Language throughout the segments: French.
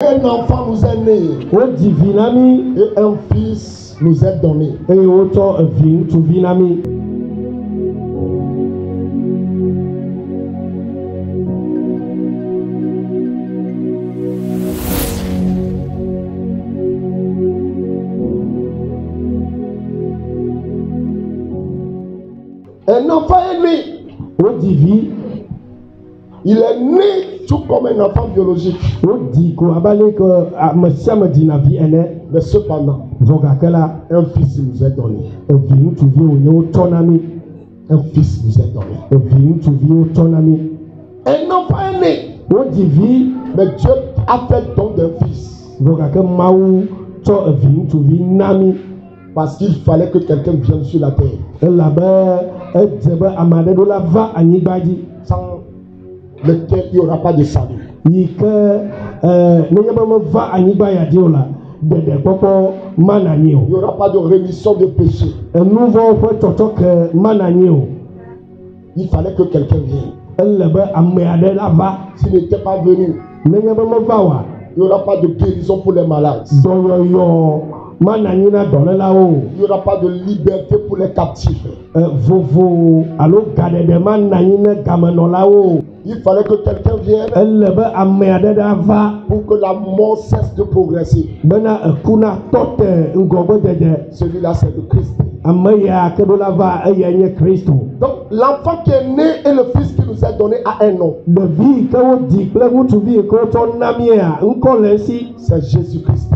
Un enfant nous est né et un fils nous est donné. Un enfant est né. Il est né tout comme un enfant biologique. Mais cependant, un fils nous est donné. Un fils nous est donné. Un enfant est né. Mais Dieu a fait don d'un fils. Parce qu'il fallait que quelqu'un vienne sur la terre. Sans lequel il n'y aura pas de salut. Il n'y aura pas de rémission de péché. Il fallait que quelqu'un vienne. S'il n'était pas venu, il n'y aura pas de guérison pour les malades. Il n'y aura pas de liberté pour les captifs. Il fallait que quelqu'un vienne pour que la mort cesse de progresser. Celui-là, c'est le Christ. Donc, l'enfant qui est né et le fils qui nous est donné a un nom. C'est Jésus-Christ.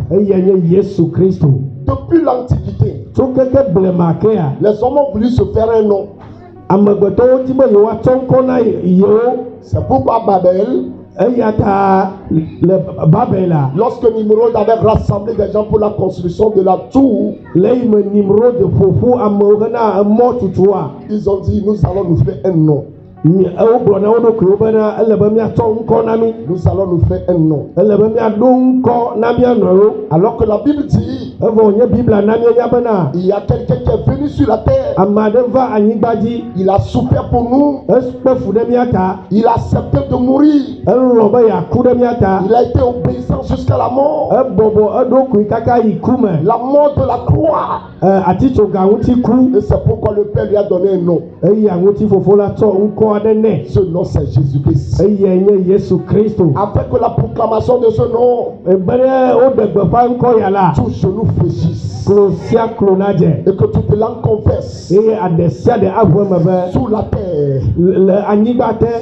Depuis l'Antiquité, les hommes ont voulu se faire un nom. C'est pourquoi Babel, lorsque Nimrod avait rassemblé des gens pour la construction de la tour, ils ont dit, nous allons nous faire un nom. Nous allons nous faire un nom. Alors que la Bible dit, il y a quelqu'un qui est venu sur la terre. Il a souffert pour nous. Il a accepté de mourir. Il a été obéissant jusqu'à la mort. La mort de la croix. Et c'est pourquoi le Père lui a donné un nom. Ce nom, c'est Jésus-Christ. Afin que la proclamation de ce nom, tout genou fléchisse. Et que toute langue confesse. Sous la terre,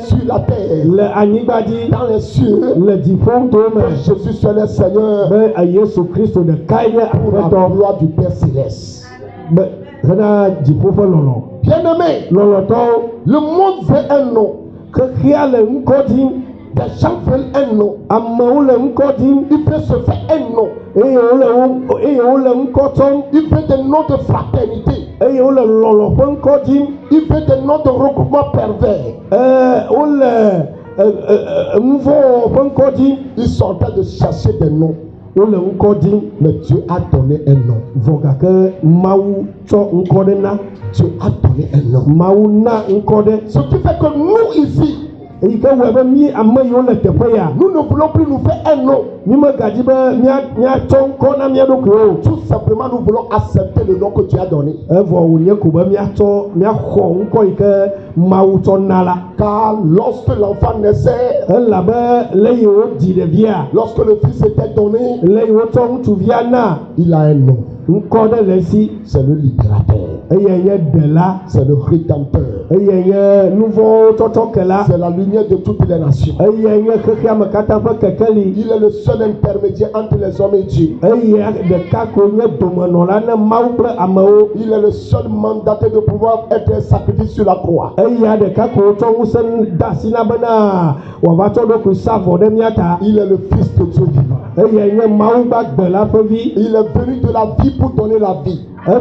sur la terre, dans les cieux, que Jésus soit le Seigneur pour la gloire du Père Céleste. Bien-aimé, le monde veut un nom. Des gens veulent un nom. Il peut se faire un nom. Il veut des noms de fraternité. Il veut des noms de regroupement pervers. Ils sont en train de chercher des noms. Mais Dieu a donné un nom. Dieu a donné un nom. Ce qui fait que nous ici, nous ne voulons plus nous faire un nom. Tout simplement, nous voulons accepter le nom que Dieu a donné. Car lorsque l'enfant naissait, lorsque le fils était donné, il a un nom. C'est le libérateur. C'est le rédempteur. C'est la lumière de toutes les nations. Il est le seul intermédiaire entre les hommes et Dieu. Il est le seul mandaté de pouvoir être sacrifié sur la croix. Il est le Fils de Dieu vivant. Il est venu de la vie pour donner la vie. Sa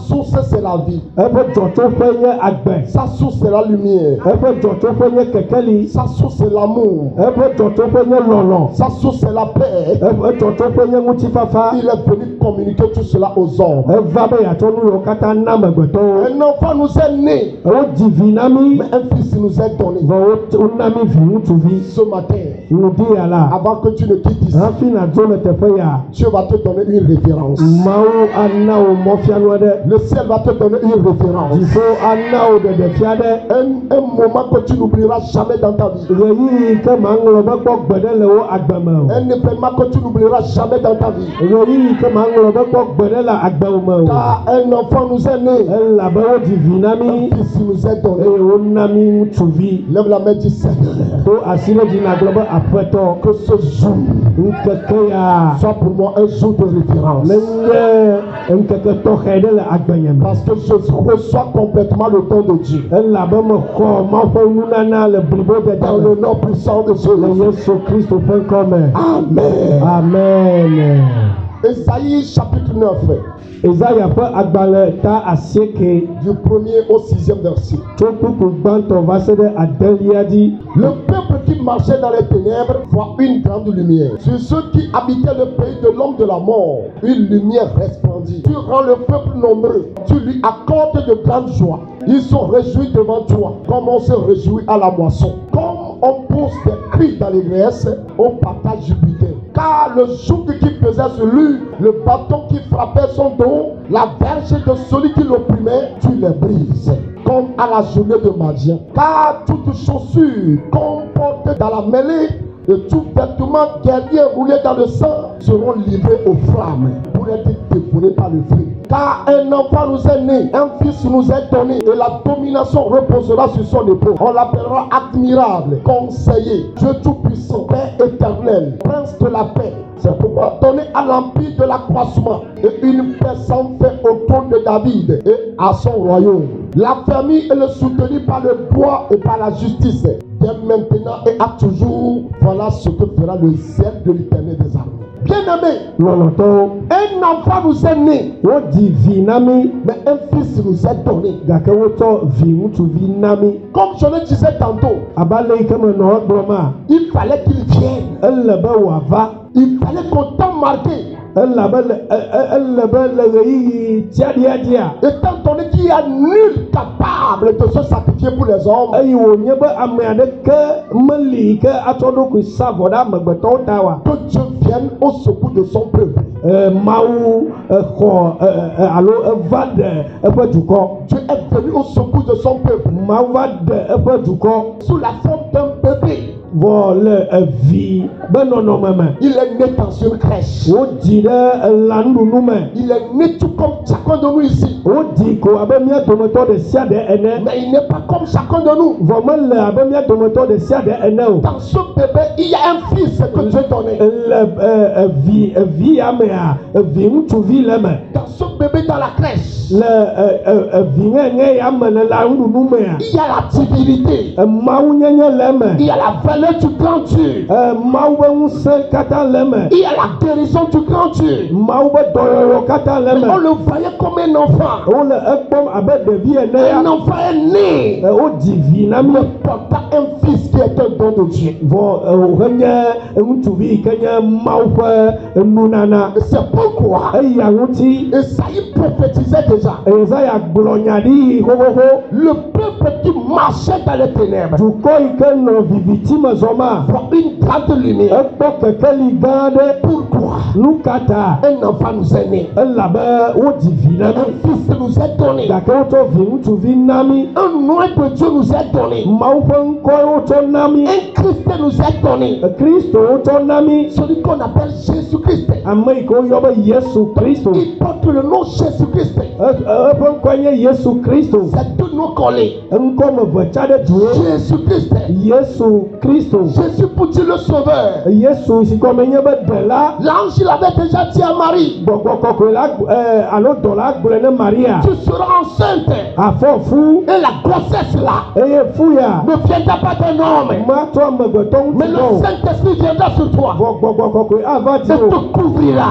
source c'est la vie. Sa source c'est la lumière. Sa source c'est l'amour. Sa source c'est la paix. Il est venu communiquer tout cela aux hommes. Un enfant nous est né, mais un fils nous est donné. Ce matin, avant que tu ne quittes ici, Dieu va te donner une référence. Le ciel va te donner une référence. Un moment que tu n'oublieras jamais dans ta vie. Un événement que tu n'oublieras jamais dans ta vie. Car un enfant nous est né, un fils nous est donné. Lève la main du Seigneur. Que ce jour soit pour moi un jour de référence. Parce que je reçois complètement le don de Dieu. Dans le nom puissant de Jésus. Amen. Amen. Ésaïe chapitre 9. Du 1er au 6e verset. Le peuple qui marchait dans les ténèbres voit une grande lumière. Sur ceux qui habitaient le pays de l'homme de la mort, une lumière resplendit. Tu rends le peuple nombreux, tu lui accordes de grandes joies. Ils sont réjouis devant toi, comme on se réjouit à la moisson. Comme on pousse des cris d'allégresse au partage du butin. Car le joug qui pesait sur lui, le bâton qui frappait son dos, la verge de celui qui l'opprimait, tu les brises. Comme à la journée de Madian. Car toutes chaussures qu'on porte dans la mêlée, et tout vêtement guerrier roulé dans le sang seront livrés aux flammes pour être dévorés par le feu. Car un enfant nous est né, un fils nous est donné, et la domination reposera sur son épaule. On l'appellera admirable, conseiller, Dieu tout-puissant, Père éternel, prince de la paix. C'est pourquoi donner à l'empire de l'accroissement et une paix sans fin au trône de David et à son royaume. La famille est le soutenue par le droit et par la justice. Dès maintenant et à toujours, voilà ce que fera le ciel de l'Éternel des armées. Bien-aimé, un enfant nous est né, mais un fils nous est donné. Comme je le disais tantôt, il fallait qu'il vienne. Il fallait qu'on t'en marque. Étant donné qu'il n'y a nul capable de se sacrifier pour les hommes, que Dieu vienne au secours de son peuple. Dieu est venu au secours de son peuple sous la forme d'un bébé. Il est né dans une crèche. Il est né tout comme chacun de nous ici. Mais il n'est pas comme chacun de nous. Dans ce bébé, il y a un fils que Dieu donnait. Dans ce bébé dans la crèche, il y a la divinité. Il y a la valeur du grand Dieu. Il y a la guérison du grand Dieu. Mais on le voyait comme un enfant. Un enfant est né. Mais portant un fils qui est un don de Dieu. C'est pourquoi Esaïe prophétisait déjà. Le peuple qui marchait dans les ténèbres voit une grande lumière. Pourquoi? Un enfant nous est né. Un fils nous est donné. Un nom de Dieu nous est donné. Un Christ nous est donné. Celui qu'on appelle Jésus-Christ. Il porte le nom Jésus-Christ. C'est deux noms collés. Jésus-Christ. Jésus pour dire le sauveur. L'ange il avait déjà dit à Marie, tu seras enceinte. Et la grossesse là ne viendra pas d'un homme, mais le Saint-Esprit viendra sur toi et te couvrira.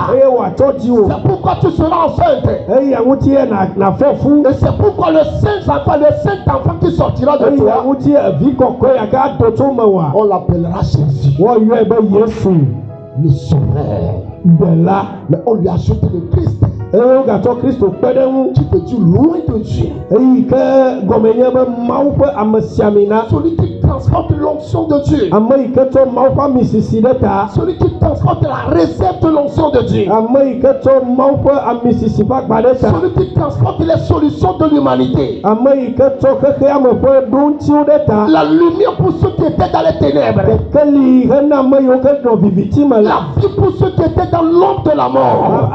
C'est pourquoi tu seras enceinte. Et c'est pourquoi le Saint-Enfant qui sortira de toi, on l'appellera Jésus, le sauveur. de là. Mais on lui a ajouté le Christ. Et on a dit Christ au Père. Qui veut dire loin de Dieu. Et que gomenye be mau pe amesiamina. Celui qui transporte l'onction de Dieu. Amai que to mau pa misisi deta. Celui qui transporte la réserve de l'onction de Dieu. Amai que to mau pe amisisi pa gbadeta. Celui qui transporte les solutions de l'humanité. Amai que to que ame pe dontiu deta. La lumière pour ceux qui étaient dans les ténèbres. Keli hena mayo que do vivitime la. La vie pour ceux qui étaient dans l'ombre de la mort.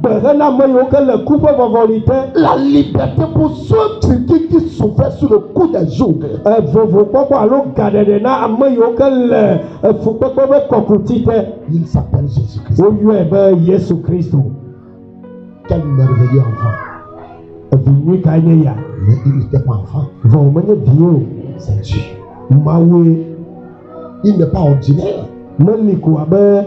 Hena mayo que le coupe vovolité. La liberté pour ceux qui souffraient sous le coup des jours. Vovo papa alo gadede na amayo que le fukpekpe be kokutite. Il s'appelle Jésus-Christ. Oyue be Yesu Christo. Quel merveilleux enfant. Vinu kanye ya. Mais il n'était pas enfant. Vont menye bio. C'est Dieu. Mawe. Il n'est pas ordinaire. Meliko abe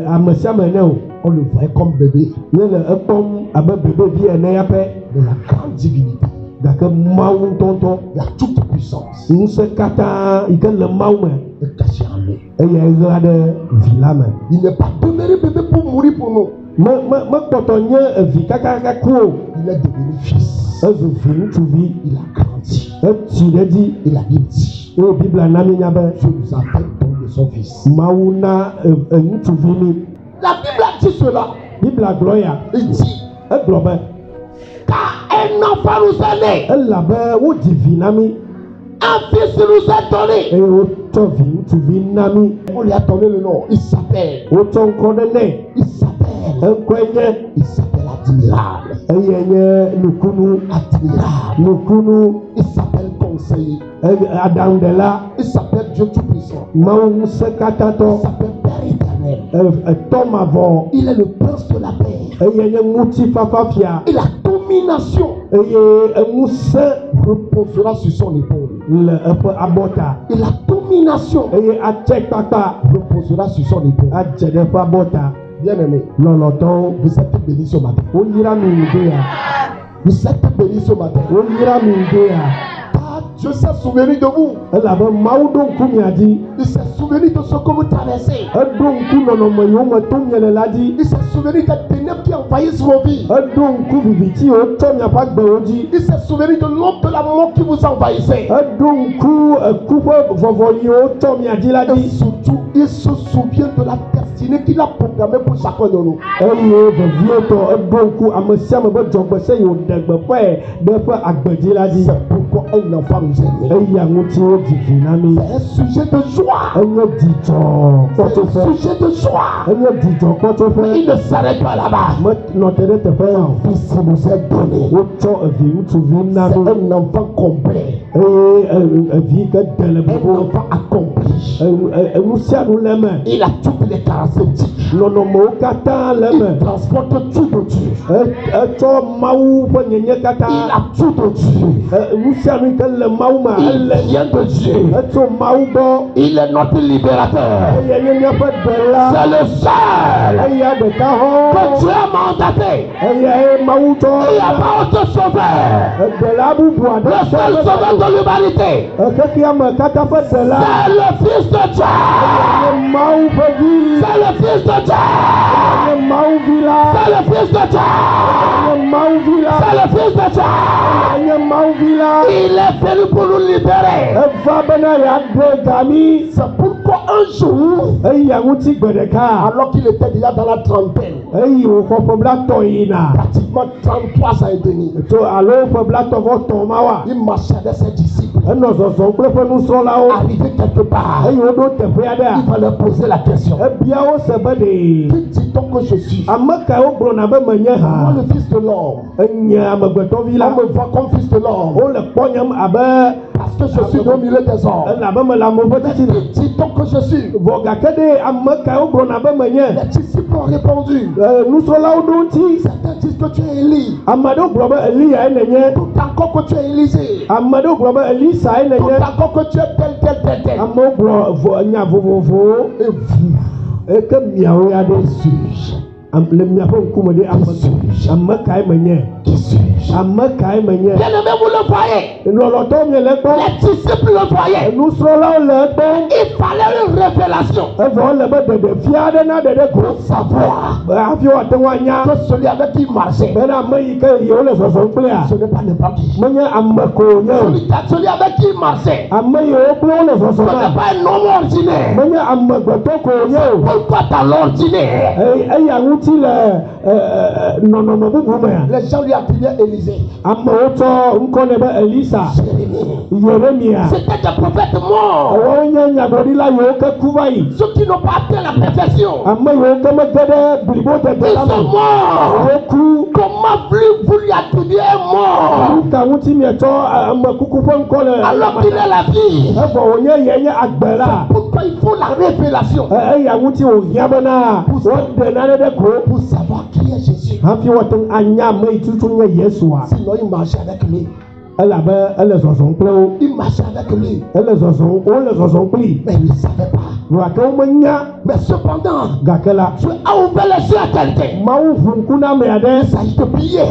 amesiamene. On le voyait comme bébé. Yele epom abe bebe bi ene yape. De la grande divinité. Gake mawu tonton. La toute puissance. Nse kata ike le mawu me. Est caché en lui. Eye ɣa de vila me. Il n'est pas demeuré bébé pour mourir pour nous. Me kpɔtɔ nye vi kakaka ku o. Il est devenu fils. Ezu vi ŋutsuvi. Il a grandi. Eti ɖe dzi. Et la Bible dit. Eye Biblia na mi nya be. Je vous appelle donc de son fils. Mawu na ŋutsuvi mi. La Bible a dit cela. Biblia gblɔ ya. Il dit. Egblɔ be. Car un enfant nous est né. Elabe wodzi vi na mi. Un fils nous est donné. Eye wotsɔ vi ŋutsuvi na mi. On lui a donné le nom. Il s'appelle. Wotsɔ ŋkɔ ɖe nɛ. Il s'appelle. Eŋkɔe nye. Il s'appelle admirable. Eye nye nukunu. Admirable. Nukunu. Il s'appelle conseiller. Aɖaŋuɖela. Il s'appelle Dieu tout-puissant. Mawu ŋusẽkatãtɔ. Il s'appelle Père éternel. Tɔmavɔ. Il est le prince de la paix. Eye nye ŋutifafafia. Et la domination Eye ŋusẽ reposera sur son épaule. le eƒe abɔta. Et la domination Eye atsɛkpakpa reposera sur son épaule. adze ɖe eƒe abɔta. Bien-aimé, Lɔlɔtɔwo. vous êtes bénis ce matin. Woyra mi ŋude ya. Vous êtes bénis ce matin. Woyra mi ŋude ya. Car Dieu s'est souvenu de vous. Elabe Mawu ɖo ŋku mia dzi. Il s'est souvenu de ce que vous traversez. Eɖo ŋku nɔnɔme yiwo me tom mie le la dzi. Il s'est souvenu des ténèbres qui envahissent vos vies. Eɖo ŋku viviti yiwo tsɔ miaƒe agbewo dzi. Il s'est souvenu de l'ombre de la mort qui vous envahissait. Eɖo ŋku ku ƒe vɔvɔli yiwo tsɔ mia dzi la Et dzi. surtout, il se souvient de la destinée qu'il a programmée pour chacun de nous. Eye vevietɔ eɖo ŋku ame sia ame be dzɔgbese yiwo ɖe gbeƒãe ɖe eƒe agbe dzi la dzi. C'est pourquoi un enfant nous est né. Eya ŋuti wodzi vi na mi. C'est un sujet de joie. Enye dzidzɔ C'est kpɔtsoƒe. un sujet de joie. Enye dzidzɔ Mais kpɔtsoƒe. il ne s'arrête pas là-bas. Menɔ te ɖe teƒe ya o. Fils nous est donné. Wotsɔ evi ŋutsuvi na C'est mi. un enfant complet. Eye evi ke de le Un blibo. enfant accompli. Nu sia nu le me. Il a toutes les caractéristiques. Nɔnɔmewo katã le Il me. transporte tout de Dieu. Etsɔ Mawu ƒe nyenye katã. Il a tout de Dieu. Nu sia nu ke le Mawu me. Il vient de Dieu. Etso Mawu gbɔ. Il est notre libérateur. Eye nye míaƒe ɖela. C'est le seul Eya ɖeka que hɔ̃. Dieu a mandaté. Eyae Mawu Il n'y a tsɔ. pas autre sauveur. Ɖela bubu aɖe Le seul sauveur de l'humanité. Xexea me katã ƒe ɖela. C'est le Fils de Dieu. Nye Mawu ƒe vi. C'est le Fils de Dieu. Nye Mawu vi la. C'est le Fils de Dieu. Nye Mawu vi la. C'est le Fils de Dieu. Nye Mawu vi la. Il est venu pour nous libérer. Eva bena yeaɖe gami. C'est pourquoi un jour, Eya ŋuti gbe ɖeka. alors qu'il était déjà dans la trentaine, Eyi wò ƒe blatɔ yina. pratiquement 33 ans et demi, Tso alo ƒe blatɔvɔtɔ̃ ma wa. il marchait avec ses disciples. Enɔ zɔzɔm kple ƒe nusrɔ̃lawo. Arrivé quelque part, Eyi woɖo teƒe il aɖea. va leur poser la question. Ebia wo se be ɖe. Qui dit-on que je suis? Ame kae wogblɔna be menye Moi, hã? le Fils de l'homme. Enye amegbetɔvi la. On me voit comme Fils de l'homme. Wole kpɔ nyem abe. Parce que je suis au milieu des hommes. Elabe mele amewo ƒe titina. Qui dit-on que je suis? Vɔ gake ɖe ame kae wogblɔna be menye. Les disciples ont répondu. Nusrɔ̃lawo ɖo ŋuti. Certains disent que tu es Élie. Ame aɖewo gblɔ be Eliya nenye. Tout encore que tu es Élisée. Ame aɖewo gblɔ be Elisa Tout nenye. encore que tu es tel. Amewo gblɔ nya vovovowo. Et vous, Eke miawo ya ɖe. qui suis-je? Le miaƒe ŋkume ɖe ame kae menye. Qui suis-je? Bien-aimé, vous le voyez. Les disciples le voyaient. Il fallait une révélation pour savoir que celui avec qui il marchait, ce n'est pas n'importe qui. Celui avec qui il marchait, ce n'est pas un homme ordinaire. Pourquoi dans l'ordinaire, les gens lui appelaient Élisée. Jérémie. C'était des prophètes morts. Ceux qui n'ont pas atteint la perfection, ils sont morts. Comment vous lui attribuez un mort alors qu'il est la vie? Pourquoi il faut la révélation pour savoir qui est Jésus? Sinon il marchait avec lui. Il marchait avec lui. Mais il ne savait pas. Mais cependant, Dieu a ouvert les yeux à quelqu'un. Il s'agit de prier.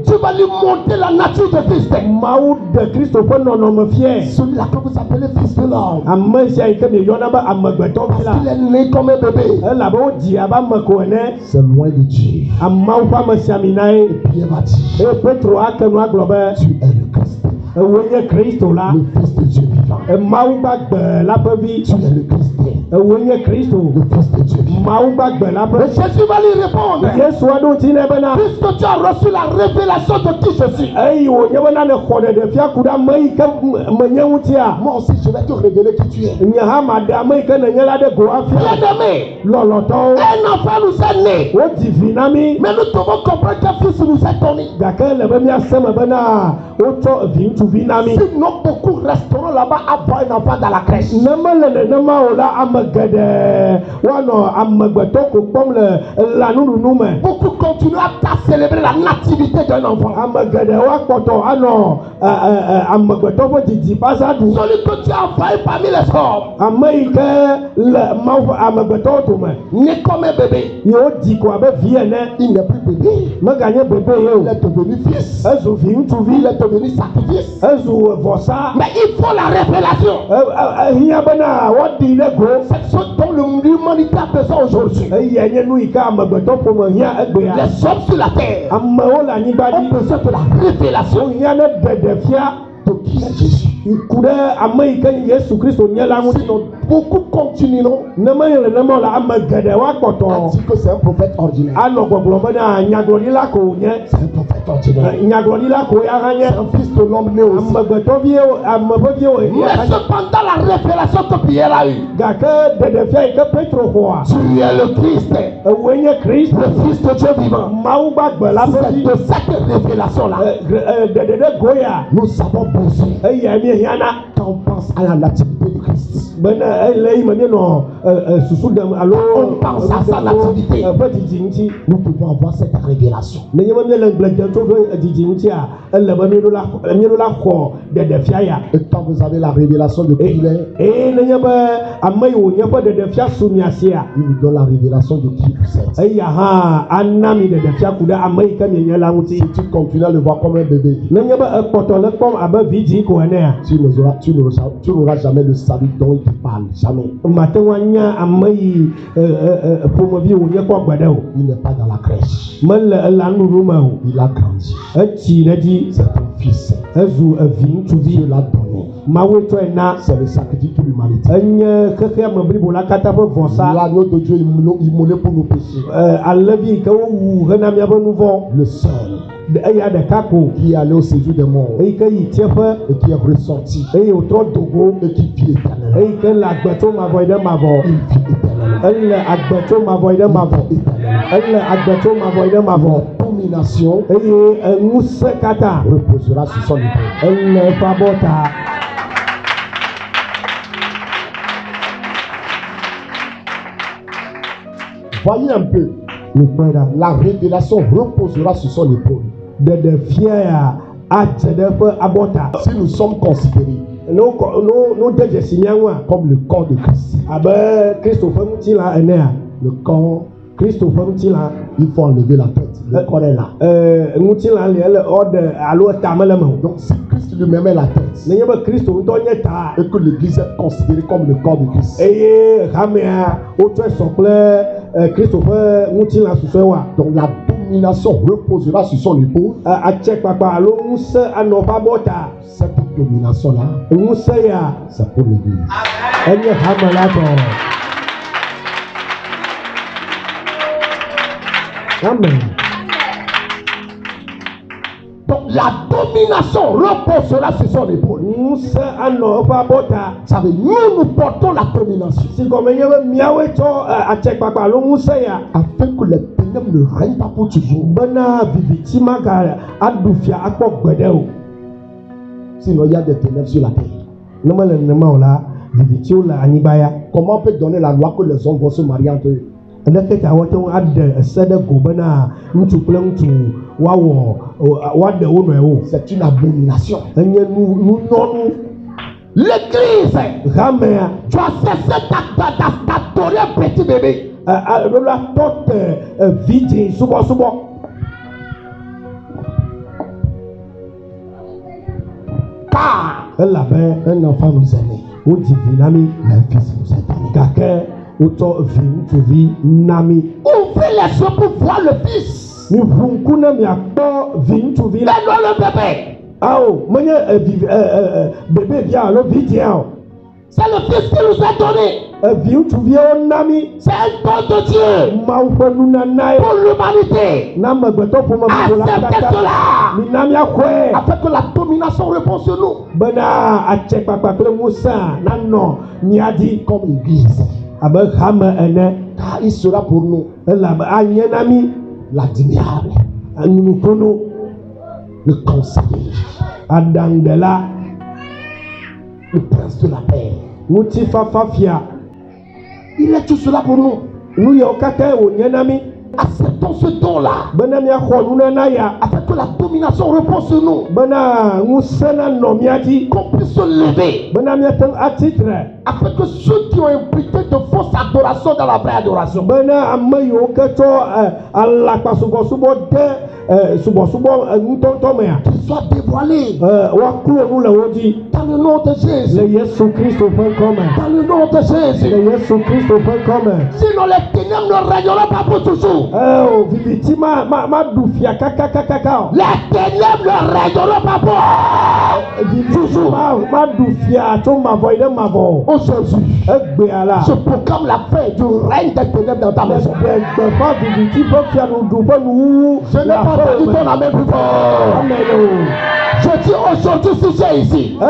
Tu vas lui montrer la nature de Christ. Celui-là que vous appelez fils de l'homme. Parce qu'il est né comme un bébé. C'est loin de Dieu. Et Pierre va dire, tu es le Christ. Le Fils de Dieu vivant. Tu es le Christ. Le Fils de Dieu vivant. Mais Jésus va lui répondre, puisque tu as reçu la révélation de qui je suis, moi aussi je vais te révéler qui tu es. Bien-aimé, un enfant nous est né, mais nous devons comprendre qu'un fils nous est donné. Sinon beaucoup resteront là-bas à voir un enfant dans la crèche. Beaucoup continuent à célébrer la nativité d'un enfant. Celui que tu as envoyé parmi les hommes, né comme un bébé, il n'est plus bébé, il est devenu fils, il est devenu sacrifice. Mais il faut la révélation. C'est ce dont l'humanité a besoin aujourd'hui. Les hommes sur la terre ont besoin de la révélation de qui est Jésus. Sinon, beaucoup continueront à dire que c'est un prophète ordinaire. C'est un prophète ordinaire. C'est un fils de l'homme né aussi. Mais cependant, la révélation que Pierre a eue, tu es le Christ, le Fils de Dieu vivant. C'est de cette révélation-là nous avons besoin. Quand on pense à la nativité de Christ, on pense à sa nativité. Nous devons avoir cette révélation. Et quand vous avez la révélation de qui il est, il vous donne la révélation de qui vous êtes. Si tu continues à le voir comme un bébé, tu n'auras jamais le salut dont il te parle. Jamais. Il n'est pas dans la crèche. Il a grandi. C'est ton fils. Dieu l'a donné. C'est le sacrifice de l'humanité. L'agneau de Dieu immolé pour nos péchés. Le seul qui est allé au séjour des morts et qui est ressorti et qui vit éternellement. Il vit éternellement. Domination reposera sur son épaule. Voyez un peu, la révélation reposera sur son épaule. Si nous sommes considérés comme le corps de Christ, le corps Christophe Moutila. Il faut enlever la tête. Le corps est là. Moutila, donc si Christ lui-même est la tête, et que l'église est considérée comme le corps de Christ, donc la domination reposera sur son épaule. Cette domination-là, c'est pour l'église. Amen. Donc la domination reposera sur son épaule. Ça veut dire nous portons la domination. Afin que les ténèbres ne règnent pas pour toujours. Sinon il y a des ténèbres sur la terre. Comment on peut donner la loi que les hommes vont se marier entre eux? C'est une abomination. L'église doit cesser d'adorer un petit bébé. Car un enfant nous est né, un fils nous est donné. Ouvrez les yeux pour voir le fils. Mais non le bébé. C'est le fils qui nous a donné. C'est un don de Dieu pour l'humanité. Acceptez cela afin que la domination repose sur nous. Comme l'église. Car il sera pour nous l'admirable, le conseiller, le prince de la paix. Il est tout cela pour nous. Acceptons ce don-là afin que la domination repose sur nous. Qu'on puisse se lever afin que ceux qui ont impliqué de fausses adorations dans la vraie adoration qu'ils soient dévoilés dans le nom de Jésus. Dans le nom de Jésus. Sinon les ténèbres ne régneront pas pour toujours. Les ténèbres ne régneront pas pour toujours. Aujourd'hui, je proclame la fin du règne des ténèbres dans ta maison. Je n'ai pas entendu ton amen plus fort. Je dis aujourd'hui si tu es ici et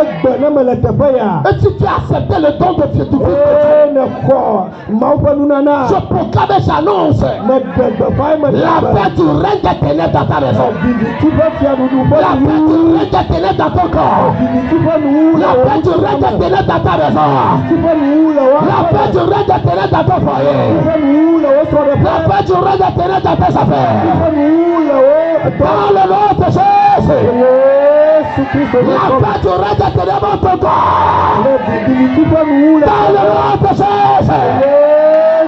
si tu as accepté le don de Dieu, je proclame et j'annonce la fin du règne des ténèbres dans ta maison. La fin du règne des ténèbres dans ton corps. La fin du règne des ténèbres dans ta maison. La fin du règne des ténèbres dans ton foyer. La fin du règne des ténèbres dans tes affaires. Dans le nom de Jésus. La fin du règne des ténèbres dans ton corps. Dans le nom de Jésus.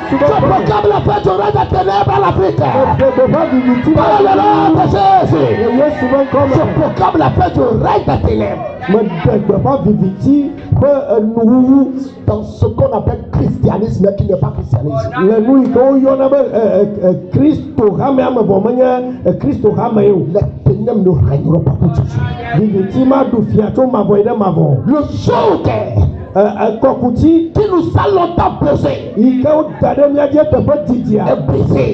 Je proclame la fin du règne des ténèbres à l'Afrique. Dans le nom de Jésus. Je proclame la fin du règne des ténèbres. Dans ce qu'on appelle christianisme qui n'est pas christianisme. Les ténèbres ne régneront pas pour toujours. Le jour qui nous a longtemps pesé est brisé.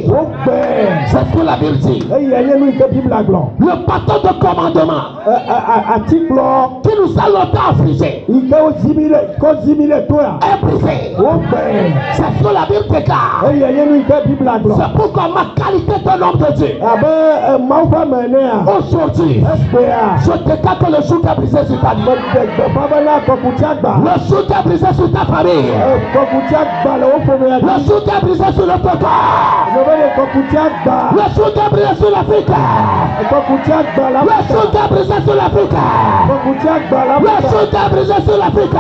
C'est ce que la Bible dit. Le bâton de commandement qui nous a longtemps affligé est brisé. C'est ce que la Bible déclare. C'est pourquoi ma qualité d'homme de Dieu aujourd'hui je déclare que le jour qui a brisé sur ta vie, le jour qui a brisé sur ta famille, le jour qui a brisé sur notre corps, le jour qui a brisé sur l'Afrique, le jour qui a brisé sur l'Afrique, le jour qui a brisé sur l'Afrique,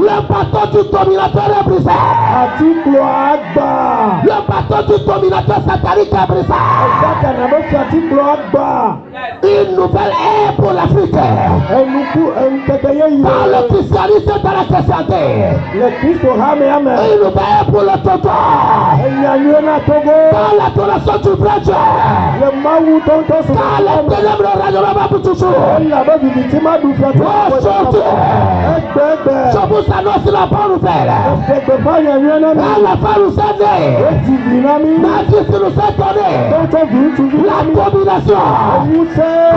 le bâton du dominateur est brisé. Le bâton du dominateur satanique a brisé. Une nouvelle ère pour l'Afrique. Dans le christianisme et dans la chrétienté. Une nouvelle ère pour le Togo. Dans l'adoration du vrai Dieu. Dans les ténèbres, le rayonnement pour toujours. Aujourd'hui, je vous annonce la bonne nouvelle. La femme nous a donné. La vie nous a donné. La domination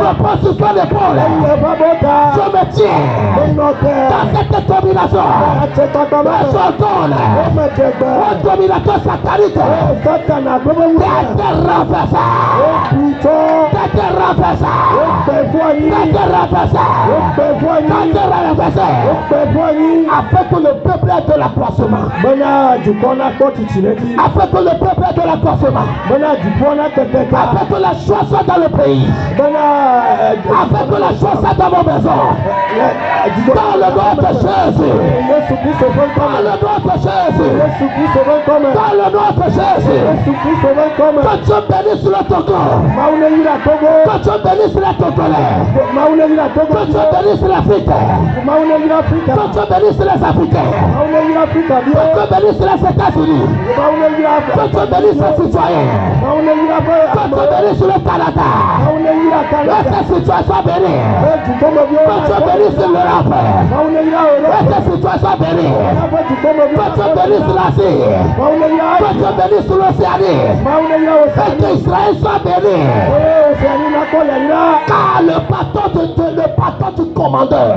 repose sur son épaule. Je me tiens dans cette domination. Je donne au dominateur satanique d'être renversé. Afin que le peuple ait de l'accroissement. Afin que le peuple ait de l'accroissement. Afin que la joie soit dans le pays. Afin que la joie soit dans vos maisons. Dans le nom de Jésus. Dans le nom de Jésus. Dans le nom de Jésus. Que Dieu bénisse le Togo. Que Dieu bénisse la Togolais. Que Dieu bénisse l'Afrique. Que Dieu bénisse les Africains. Que Dieu bénisse les États-Unis. Que Dieu bénisse les citoyens. Que Dieu bénisse le Canada. Que ces citoyens soient bénis. Que Dieu bénisse l'Europe. Que ces citoyens soient bénis. Que Dieu bénisse l'Asie. Que Dieu bénisse l'Océanie. Et que Israël soit béni. Car le bâton du commandeur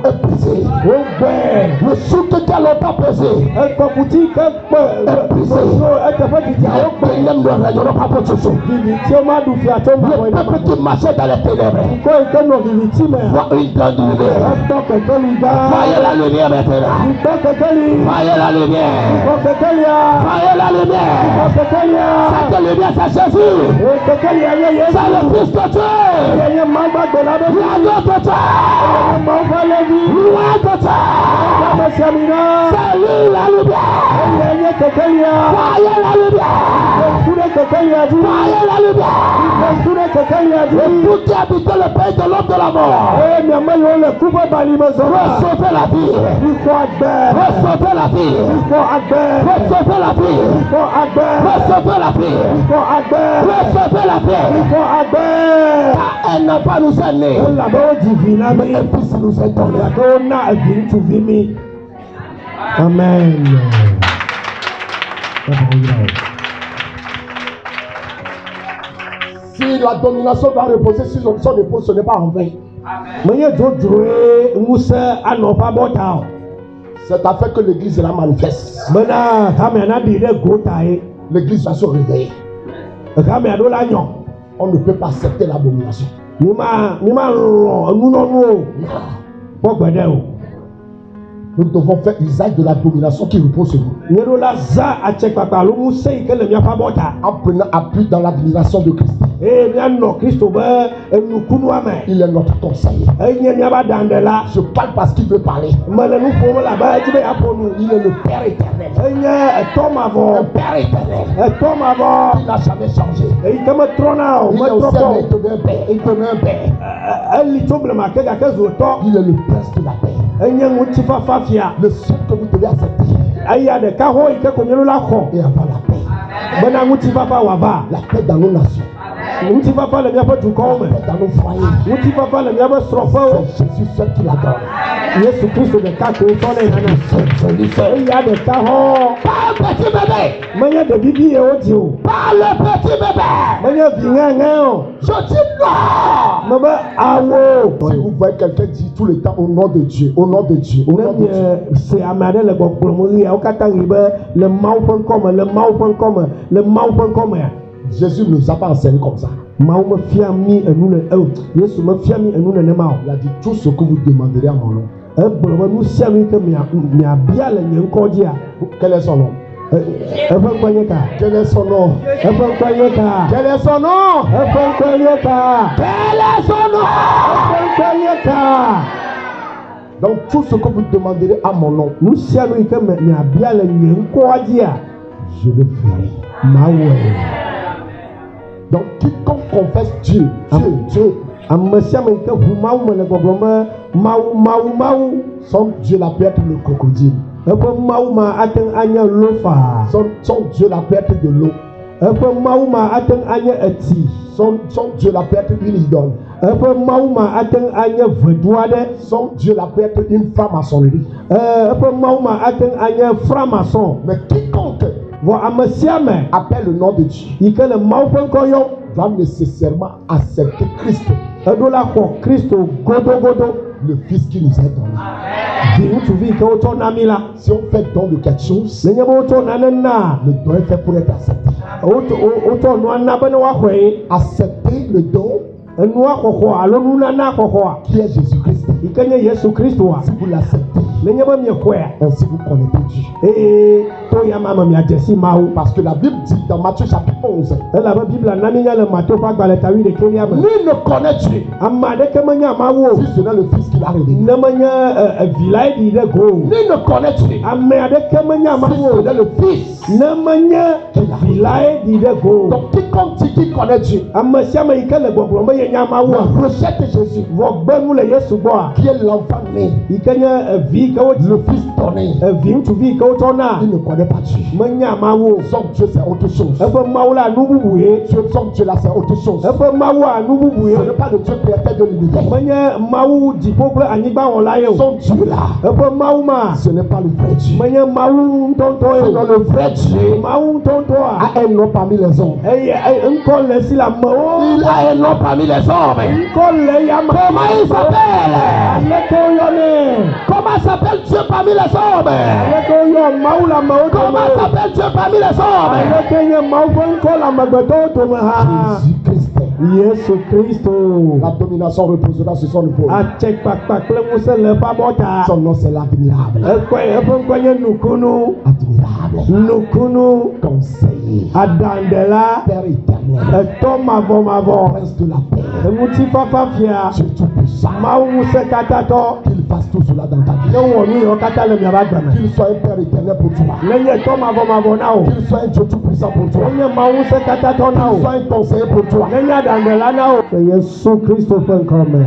est brisé. Le souk que l'on pas pesé est brisé. Le peuple qui marchait dans les ténèbres voit une grande lumière. Voyez la lumière maintenant. Voyez la lumière. Voyez la lumière. Cette lumière, c'est Jésus. C'est le Fils de Dieu. La notre Dieu. Loin de Dieu. C'est lui la lumière. Voyez la lumière. Voyez la lumière. Et vous qui habitez le pays de l'homme de la mort. Recevez la vie. Recevez la vie. Recevez la vie. Recevez la vie. Recevez la vie. Elle n'a pas nous amené. Mais elle puisse nous étonner. Amen. Si la domination va reposer sur son épouse, ce n'est pas en vain. C'est afin que l'église la manifeste. L'église va se réveiller. On ne peut pas accepter l'abomination. Nous devons faire usage de la domination qui repose sur nous. En prenant appui dans l'admiration de Christ. Il est notre conseiller. Je parle parce qu'il veut parler. Il est le Père éternel. Un Père éternel. Il n'a jamais changé. Il est aussi un Père. Il est le Prince de la paix. Le seul que vous devez accepter. Et avoir la paix. La paix dans nos nations. La paix dans nos foyers. C'est Jésus seul qui la donne. Jésus Christ de quatre Pas un petit bébé. Pas le petit bébé. Je dis non. Si vous voyez quelqu'un dire tout le temps au nom de Dieu, au nom de Dieu, au nom de Dieu. Jésus ne nous a pas enseigné comme ça. Il a dit tout ce que vous demanderez à mon nom. Quel est son nom? Quel est son nom? Quel est son nom? Donc tout ce que vous demanderez à mon nom, nous siano ike me nya bia le nye nkoadia je le ferai. mawe Donc quiconque confesse Dieu, Dieu, amesiame ike hu mawu me le gbogbome mawu son Dieu la peut être le crocodile. eƒe mawu ma ate anye lofa Son Dieu la peut être de l'eau. eƒe mawu ma ate anye eti Son Dieu la peut être une idole. eƒe mawu ma ate anye vedu aɖe Son Dieu la peut être une franc-maçonnerie. eƒe mawu ma ate anye franc-maçon Mais quiconque vɔ ame sia ame appelle le nom de Dieu yi ke le mawu ƒe ŋkɔ yɔm va nécessairement accepter Christ, eɖo la xɔ Kristo godogodo le Fils qui nous est donné. vi ŋutsuvi yi ke wotsɔ na mi la Si on fait don de quelque chose, nenye be wotsɔ nane na le don est fait pour être accepté. wotsɔ nua na be ne woaxɔe Accepter le don enua xɔxɔ alo nunana xɔxɔa qui est Jésus-Christ. yi ke nye Yesu Kristoa Si vous l'acceptez, nenye be miexɔea ainsi vous connaissez Dieu. to ya ma me miadze si mawu Parce que la Bible dit dans Matthieu chapitre 11, elabe biblia na mi nya le Matthieu ƒe agbalẽ ta 11 me nul ne connaît Dieu ame aɖeke menya mawu o si ce n'est le Fils qui l'a révélé. ne menye vi la ɖi ɖe go o. Nul ne connaît Dieu Ame aɖeke menya si mawu ce o n'est le Fils. ne menye vi la ɖi ɖe go o. Donc quiconque dit qu'il connaît Dieu, Ame sia ame yi ke le gbɔgblɔm be yenya mawu a rejette Jésus, vɔ gbe nu le Yesu gbɔa qui est l'enfant né, yi ke nye vi yi ke wodzi le Fils donné. vi ŋutsuvi yi ke wotsɔ na Il ne connaît pas Dieu. menya mawu o. Son Dieu c'est autre chose. Eƒe mawu la nu bubu ye Son Dieu là c'est autre chose. eƒe mawu a nu bubu ye Ce n'est pas le Dieu créateur de l'univers. menye mawu dziƒo kple anyigba wɔla ye o. Son Dieu là, Eƒe mawu ma ce n'est pas le vrai Dieu. menye mawu ŋutɔŋutɔ ye Sinon o. le vrai Dieu Mawu ŋutɔŋutɔa a un nom parmi les hommes. eye ŋkɔ le si le amewo Il a un nom parmi les hommes. ŋkɔ le yame. Comment il s'appelle? Aleke woyɔnɛ Comment s'appelle Dieu parmi les hommes? aleke woyɔ mawu le amewo Comment dome s'appelle Dieu parmi les hommes? aleke nye mawu ƒe ŋkɔ le amegbetɔwo dome ha. Jésus-Christ. Yesu Kristo La domination reposera sur son épaule. atsekpakpa kple ŋusẽ le eƒe abɔta. Son nom c'est l'admirable. Eƒe ŋkɔ nye nukunu Admirable. Conseiller. aɖaŋɖela Père éternel. etɔ mavɔmavɔ Prince de la paix. eŋutifafa fia Dieu tout-puissant. mawu ŋusẽkatatɔ Qu'il fasse tout cela dans ta ne vie. wɔ nu yiwo katã le miaƒe agbe me. Qu'il soit un Père éternel pour toi. Nenye tɔ mavɔmavɔ na wo Qu'il soit un Dieu tout-puissant pour toi. nenye mawu ŋusẽkatatɔ na Qu'il wo soit un conseiller pour toi. nenye aɖaŋɖela na wo. Le Yesu Kristo ƒe ŋkɔ me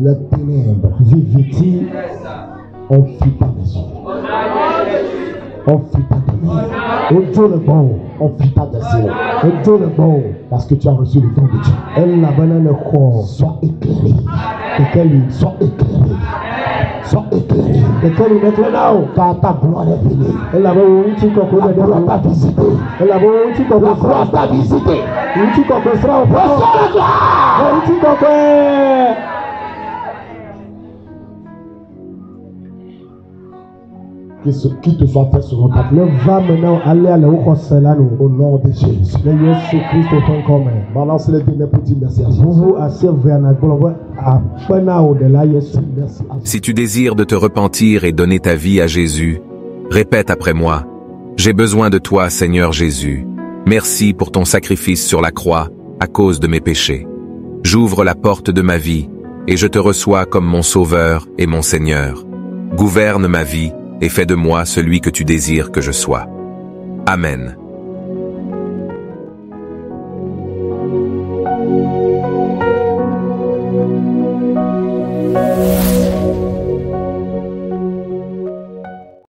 Les ténèbres viviti ont fui ta maison. On fuit ta demeure. wodzo le gbɔwò On fuit ta destinée. wodzo le gbɔwò Parce que tu as reçu le don de Dieu. elabena ne xɔ Sois éclairé. kekeli Sois éclairé. Sois éclairé. kekeli nekle na wo Car ta gloire est venue. elabe wo ŋutikɔkɔe La ɖe gloire ɖe t'a visité. elabe wo La ŋutikɔkɔe gloire t'a visité. ŋutikɔkɔe sra wo ƒe Reçois la gloire. ŋutikɔkɔe. Qui te soit fait selon ta Ne va maintenant aller à la xɔse la nu au nom de Jésus. le Yesu Kristo ƒe ŋkɔ me. Balance les deux mains pour dire merci à Vuvu Jésus. asi eve na gblɔ be aƒena wo ɖela Yesu. Merci à Si tu désires de te repentir et donner ta vie à Jésus, répète après moi. J'ai besoin de toi, Seigneur Jésus. Merci pour ton sacrifice sur la croix à cause de mes péchés. J'ouvre la porte de ma vie et je te reçois comme mon Sauveur et mon Seigneur. Gouverne ma vie et fais de moi celui que tu désires que je sois. Amen.